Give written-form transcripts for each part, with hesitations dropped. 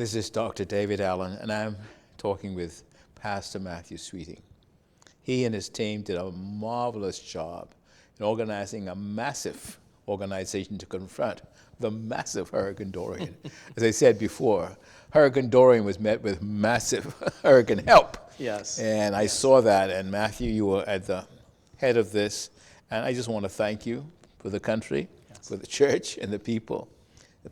This is Dr. David Allen, and I'm talking with Pastor Matthew Sweeting. He and his team did a marvelous job in organizing a massive organization to confront the massive Hurricane Dorian. As I said before, Hurricane Dorian was met with massive hurricane help. Yes. And I saw that, and Matthew, you were at the head of this, and I just want to thank you for the country, for the church, and the people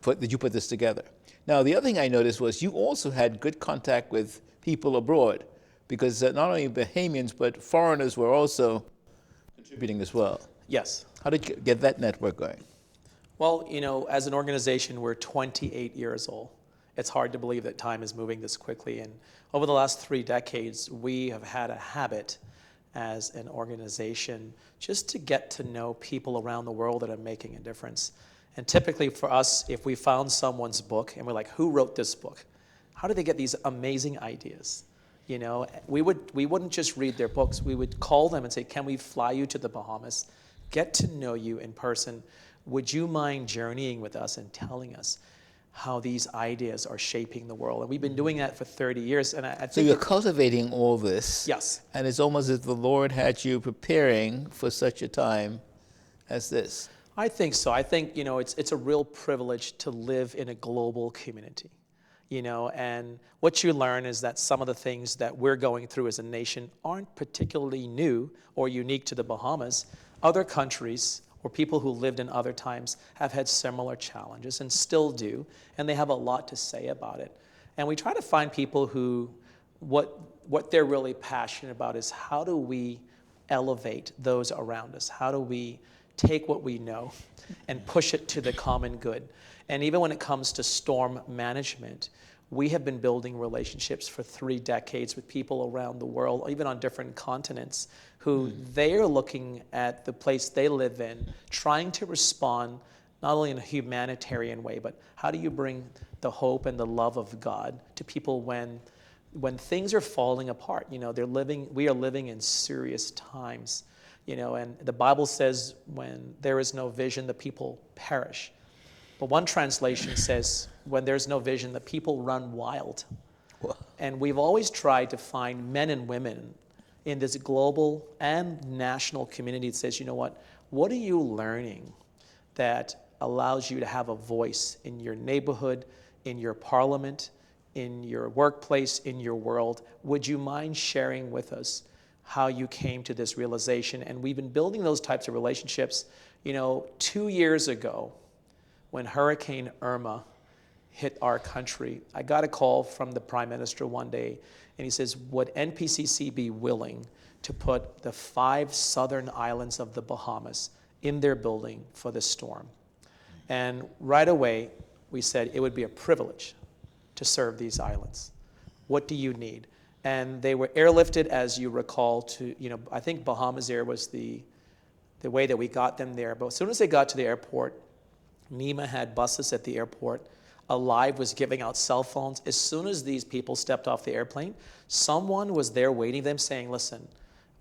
that you put this together. Now, the other thing I noticed was you also had good contact with people abroad, because not only Bahamians, but foreigners were also contributing as well. Yes. How did you get that network going? Well, you know, as an organization, we're 28 years old. It's hard to believe that time is moving this quickly. And over the last 3 decades, we have had a habit as an organization just to get to know people around the world that are making a difference. And typically for us, if we found someone's book and we're like, who wrote this book? How did they get these amazing ideas? You know, we wouldn't just read their books. We would call them and say, can we fly you to the Bahamas, get to know you in person? Would you mind journeying with us and telling us how these ideas are shaping the world? And we've been doing that for 30 years. And I think so you're cultivating all this. Yes. And it's almost as if the Lord had you preparing for such a time as this. I think so. I think, you know, it's a real privilege to live in a global community, you know, and what you learn is that some of the things that we're going through as a nation aren't particularly new or unique to the Bahamas. Other countries or people who lived in other times have had similar challenges and still do, and they have a lot to say about it. And we try to find people who, what they're really passionate about is how do we elevate those around us? How do we take what we know and push it to the common good? And even when it comes to storm management, we have been building relationships for 3 decades with people around the world, even on different continents, who they are looking at the place they live in, trying to respond not only in a humanitarian way, but how do you bring the hope and the love of God to people when things are falling apart? You know, we are living in serious times. You know, and the Bible says when there is no vision, the people perish. But one translation says when there's no vision, the people run wild. Wow. And we've always tried to find men and women in this global and national community that says, you know what are you learning that allows you to have a voice in your neighborhood, in your parliament, in your workplace, in your world? Would you mind sharing with us how you came to this realization? And we've been building those types of relationships. You know, 2 years ago, when Hurricane Irma hit our country, I got a call from the Prime Minister one day, and he says, would NPCC be willing to put the 5 southern islands of the Bahamas in their building for the storm? And right away, we said it would be a privilege to serve these islands. What do you need? And they were airlifted, as you recall, to, you know, I think Bahamas Air was the way that we got them there. But as soon as they got to the airport, NEMA had buses at the airport. Alive was giving out cell phones. As soon as these people stepped off the airplane, someone was there waiting them saying, listen,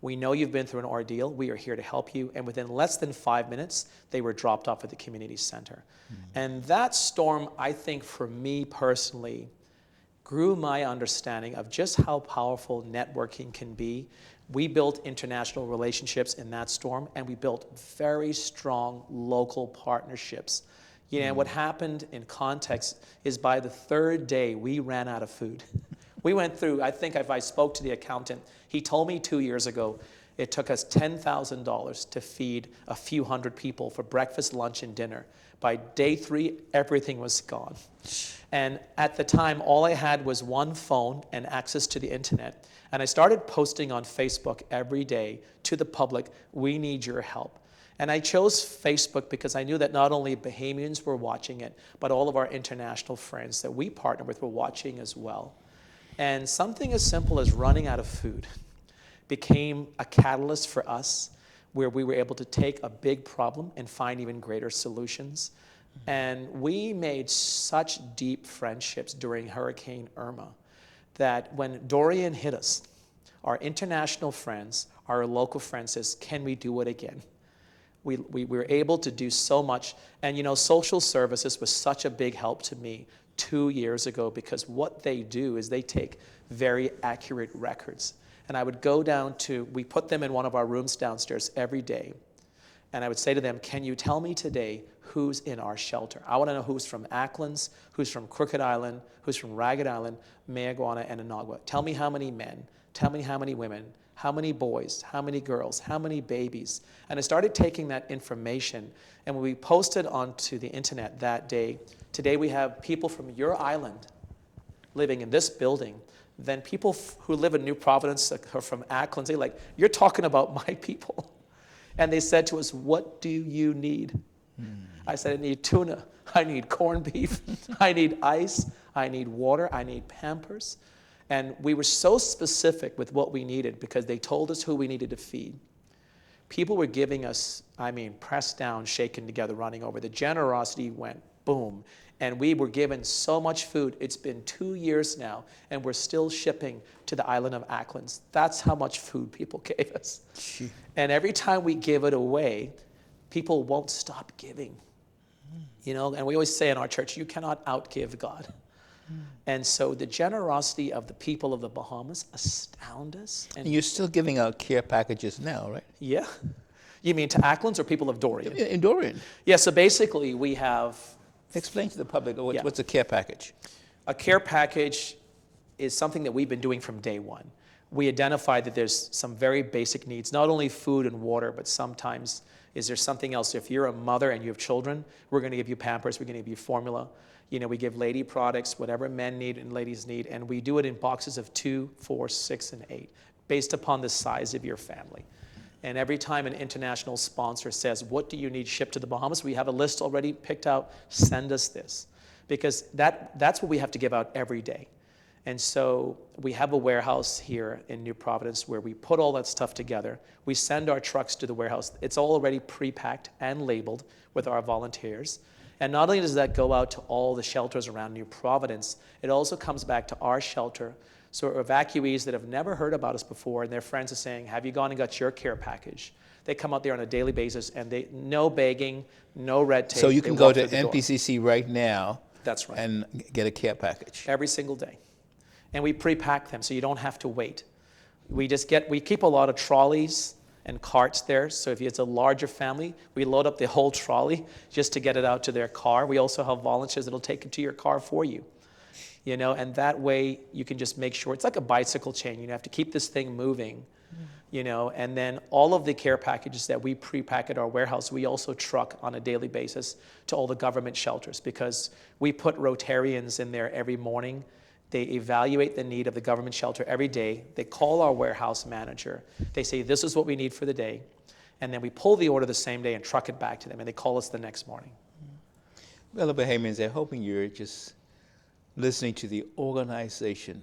we know you've been through an ordeal. We are here to help you. And within less than 5 minutes, they were dropped off at the community center. And that storm, I think for me personally, grew my understanding of just how powerful networking can be. We built international relationships in that storm, and we built very strong local partnerships. You know, what happened in context is by the 3rd day, we ran out of food. We went through, I think if I spoke to the accountant, he told me 2 years ago, it took us $10,000 to feed a few hundred people for breakfast, lunch, and dinner. By day 3, everything was gone. And at the time, all I had was one phone and access to the internet. And I started posting on Facebook every day to the public, we need your help. And I chose Facebook because I knew that not only Bahamians were watching it, but all of our international friends that we partner with were watching as well. And something as simple as running out of food became a catalyst for us, where we were able to take a big problem and find even greater solutions. And we made such deep friendships during Hurricane Irma that when Dorian hit us, our international friends, our local friends says, can we do it again? We were able to do so much. And you know, social services was such a big help to me 2 years ago, because what they do is they take very accurate records. And I would go down to, we put them in one of our rooms downstairs every day. And I would say to them, can you tell me today who's in our shelter? I want to know who's from Acklands, who's from Crooked Island, who's from Ragged Island, Mayaguana, and Inagua. Tell me how many men, tell me how many women, how many boys, how many girls, how many babies. And I started taking that information, and when we posted onto the internet that day, today we have people from your island living in this building, then people who live in New Providence are from Acklands, they're like, you're talking about my people. And they said to us, what do you need? I said, I need tuna, I need corned beef, I need ice, I need water, I need Pampers. And we were so specific with what we needed because they told us who we needed to feed. People were giving us, pressed down, shaken together, running over. The generosity went boom. And we were given so much food. It's been 2 years now, and we're still shipping to the island of Acklands. That's how much food people gave us. Gee. And every time we give it away, people won't stop giving. And we always say in our church, you cannot outgive God. And so the generosity of the people of the Bahamas astound us. And you're still giving out care packages now, right? Yeah. You mean to Acklands or people of Dorian? In Dorian. Yeah, so basically we have... Explain to the public what's a care package. A care package is something that we've been doing from day one. We identified that there's some very basic needs, not only food and water, but sometimes is there something else. If you're a mother and you have children, we're going to give you Pampers, we're going to give you formula. We give lady products, whatever men need and ladies need, and we do it in boxes of 2, 4, 6, and 8, based upon the size of your family. And every time an international sponsor says, what do you need shipped to the Bahamas? We have a list already picked out, send us this. Because that's what we have to give out every day. And so we have a warehouse here in New Providence where we put all that stuff together. We send our trucks to the warehouse. It's all already pre-packed and labeled with our volunteers. And not only does that go out to all the shelters around New Providence, it also comes back to our shelter. So evacuees that have never heard about us before and their friends are saying, have you gone and got your care package? They come out there on a daily basis and no begging, no red tape. So you can go to NPCC right now. That's right. And get a care package. Every single day. And we pre-pack them so you don't have to wait. We keep a lot of trolleys and carts there. So if it's a larger family, we load up the whole trolley just to get it out to their car. We also have volunteers that'll take it to your car for you. And that way you can just make sure, it's like a bicycle chain. You have to keep this thing moving, and then all of the care packages that we pre-pack at our warehouse, we also truck on a daily basis to all the government shelters because we put Rotarians in there every morning. They evaluate the need of the government shelter every day. They call our warehouse manager. They say, this is what we need for the day. And then we pull the order the same day and truck it back to them, and they call us the next morning. Well, the Bahamians, they're hoping you're just listening to the organization,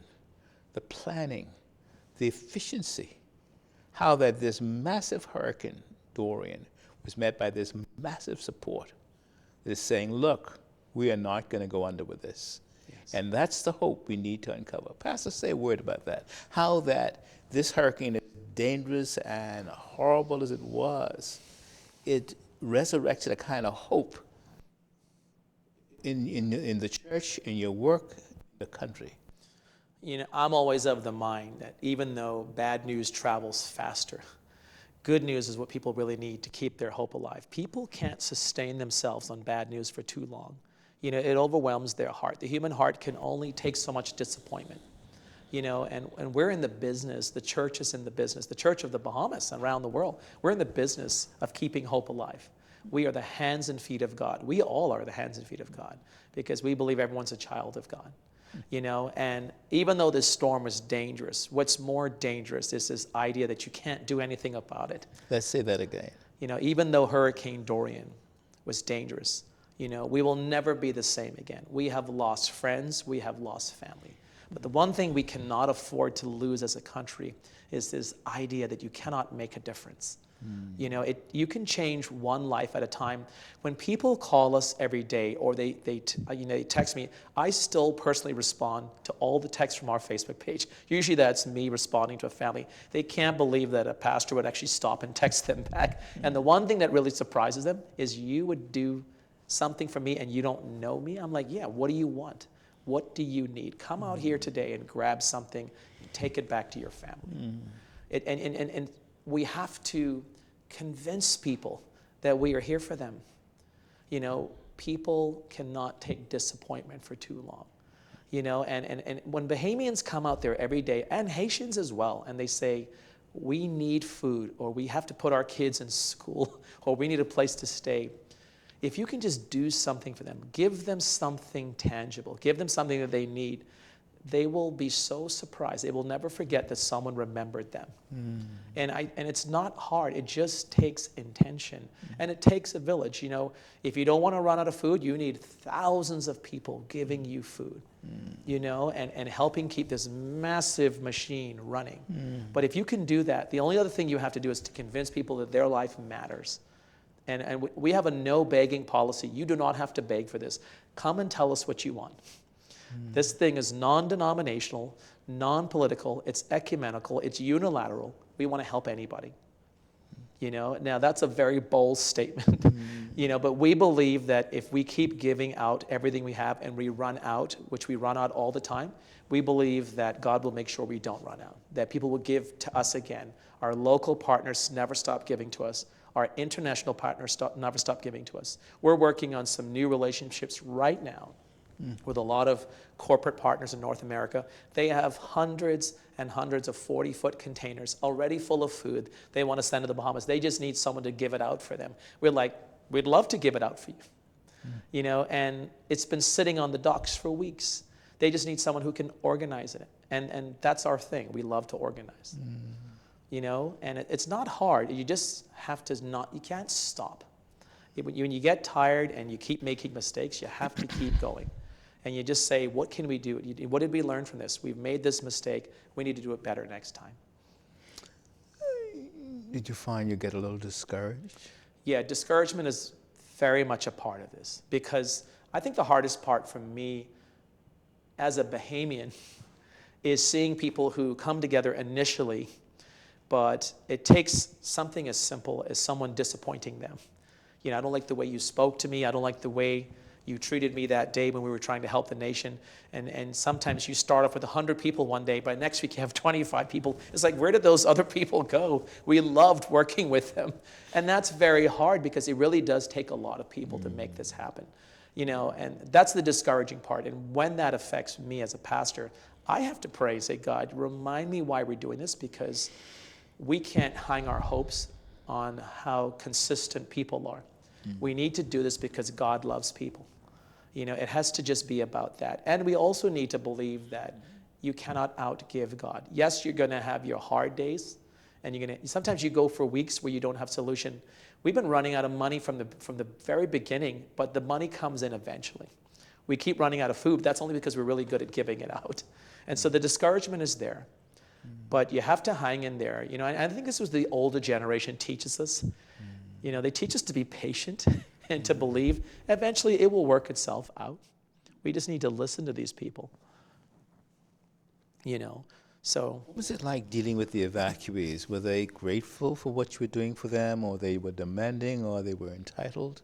the planning, the efficiency, how that this massive hurricane, Dorian, was met by this massive support that is saying, look, we are not going to go under with this. Yes. And that's the hope we need to uncover. Pastor, say a word about that. How that this hurricane, as dangerous and horrible as it was, it resurrected a kind of hope in the church, in your work, in the country. I'm always of the mind that even though bad news travels faster, good news is what people really need to keep their hope alive. People can't sustain themselves on bad news for too long. It overwhelms their heart. The human heart can only take so much disappointment. And we're in the business, the church is in the business, the church of the Bahamas and around the world, we're in the business of keeping hope alive. We are the hands and feet of God. We all are the hands and feet of God because we believe everyone's a child of God. And even though this storm was dangerous, what's more dangerous is this idea that you can't do anything about it. Let's say that again. Even though Hurricane Dorian was dangerous, we will never be the same again. We have lost friends, we have lost family. But the one thing we cannot afford to lose as a country is this idea that you cannot make a difference. You can change one life at a time. When people call us every day or they text me, I still personally respond to all the texts from our Facebook page. Usually that's me responding to a family. They can't believe that a pastor would actually stop and text them back. And the one thing that really surprises them is you would do something for me and you don't know me. I'm like, yeah, what do you want? What do you need? Come out here today and grab something and take it back to your family. And we have to convince people that we are here for them. You know, people cannot take disappointment for too long. You know, and when Bahamians come out there every day, and Haitians as well, and they say, we need food, or we have to put our kids in school, or we need a place to stay. If you can just do something for them, give them something tangible, give them something that they need, they will be so surprised. They will never forget that someone remembered them. And it's not hard. It just takes intention. And it takes a village. You know, if you don't want to run out of food, you need thousands of people giving you food, you know, and helping keep this massive machine running. But if you can do that, the only other thing you have to do is to convince people that their life matters. And we have a no begging policy. You do not have to beg for this. Come and tell us what you want. This thing is non-denominational, non-political, it's ecumenical, it's unilateral. We want to help anybody. You know, now that's a very bold statement, you know, but we believe that if we keep giving out everything we have and we run out, which we run out all the time, we believe that God will make sure we don't run out, that people will give to us again. Our local partners never stop giving to us. Our international partners never stop giving to us. We're working on some new relationships right now with a lot of corporate partners in North America. They have hundreds and hundreds of 40-foot containers already full of food they want to send to the Bahamas. They just need someone to give it out for them. We're like, we'd love to give it out for you. You know, and it's been sitting on the docks for weeks. They just need someone who can organize it. And that's our thing. We love to organize. You know, and it's not hard. You just have to you can't stop. When you get tired and you keep making mistakes, you have to keep going. And you just say, what can we do? What did we learn from this? We've made this mistake. We need to do it better next time. Did you find you get a little discouraged? Yeah, discouragement is very much a part of this, because I think the hardest part for me as a Bahamian is seeing people who come together initially, but it takes something as simple as someone disappointing them. You know, I don't like the way you spoke to me. I don't like the way you treated me that day when we were trying to help the nation. And sometimes you start off with 100 people one day, but next week you have 25 people. It's like, where did those other people go? We loved working with them. And that's very hard, because it really does take a lot of people to make this happen. You know, and that's the discouraging part. And when that affects me as a pastor, I have to pray, say, God, remind me why we're doing this, because we can't hang our hopes on how consistent people are. We need to do this because God loves people. You know, it has to just be about that. And we also need to believe that you cannot outgive God. Yes, you're going to have your hard days, and sometimes you go for weeks where you don't have solution. We've been running out of money from the very beginning, but the money comes in eventually. We keep running out of food. That's only because we're really good at giving it out. And so the discouragement is there. But you have to hang in there. You know, and I think this was the older generation teaches us. You know, they teach us to be patient and to believe eventually it will work itself out. We just need to listen to these people. You know, so. What was it like dealing with the evacuees? Were they grateful for what you were doing for them, or they were demanding, or they were entitled?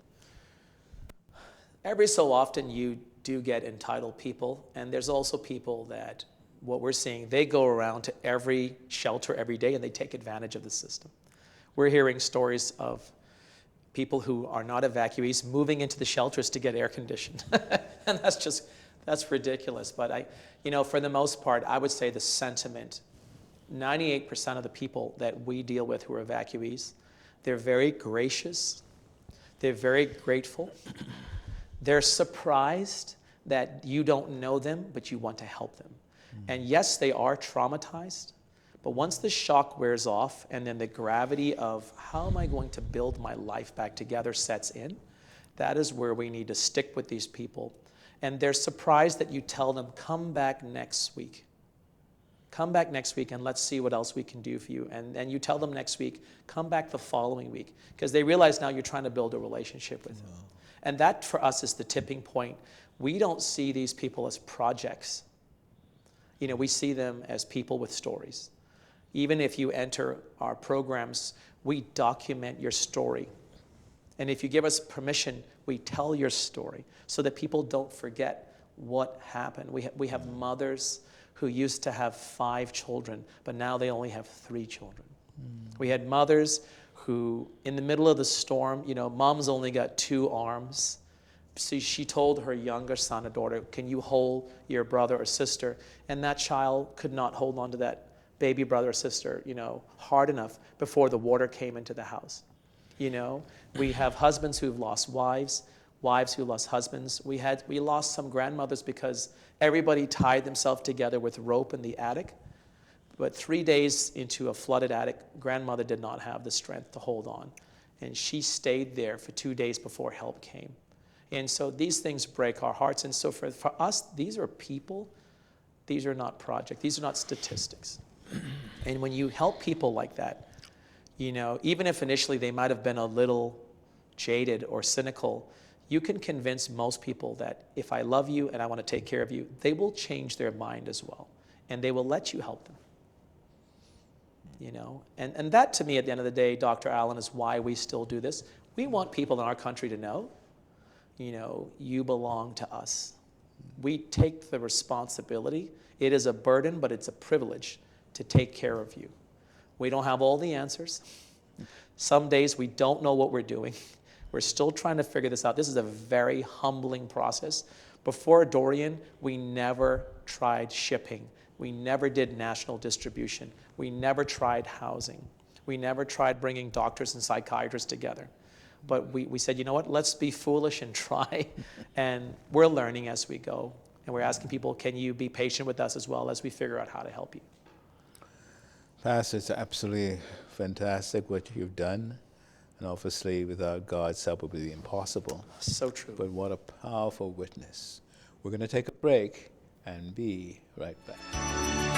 Every so often you do get entitled people, and there's also people that, what we're seeing, they go around to every shelter every day and they take advantage of the system. We're hearing stories of people who are not evacuees moving into the shelters to get air conditioned. And that's ridiculous. But you know, for the most part, I would say the sentiment, 98% of the people that we deal with who are evacuees, they're very gracious. They're very grateful. They're surprised that you don't know them, but you want to help them. And yes, they are traumatized, but once the shock wears off and then the gravity of how am I going to build my life back together sets in, that is where we need to stick with these people. And they're surprised that you tell them, come back next week. Come back next week and let's see what else we can do for you. And you tell them next week, come back the following week, because they realize now you're trying to build a relationship with them. And that for us is the tipping point. We don't see these people as projects. You know, we see them as people with stories. Even if you enter our programs, we document your story. And if you give us permission, we tell your story so that people don't forget what happened. We have mothers who used to have 5 children, but now they only have 3 children. We had mothers who, in the middle of the storm, mom's only got 2 arms. So she told her younger son or daughter, can you hold your brother or sister? And that child could not hold on to that baby brother or sister, hard enough before the water came into the house. We have husbands who've lost wives, wives who lost husbands. We lost some grandmothers because everybody tied themselves together with rope in the attic. But 3 days into a flooded attic, grandmother did not have the strength to hold on. And she stayed there for 2 days before help came. And so these things break our hearts. And so for us, these are people. These are not projects. These are not statistics. And when you help people like that, even if initially they might have been a little jaded or cynical, you can convince most people that if I love you and I want to take care of you, they will change their mind as well. And they will let you help them. And that to me at the end of the day, Dr. Allen, is why we still do this. We want people in our country to know, you belong to us. We take the responsibility. It is a burden, but it's a privilege to take care of you. We don't have all the answers. Some days we don't know what we're doing. We're still trying to figure this out. This is a very humbling process. Before Dorian, we never tried shipping. We never did national distribution. We never tried housing. We never tried bringing doctors and psychiatrists together. But we said, you know what, let's be foolish and try. And we're learning as we go. And we're asking people, can you be patient with us as well as we figure out how to help you? Pastor, it's absolutely fantastic what you've done. And obviously, without God's help, it would be impossible. So true. But what a powerful witness. We're going to take a break and be right back.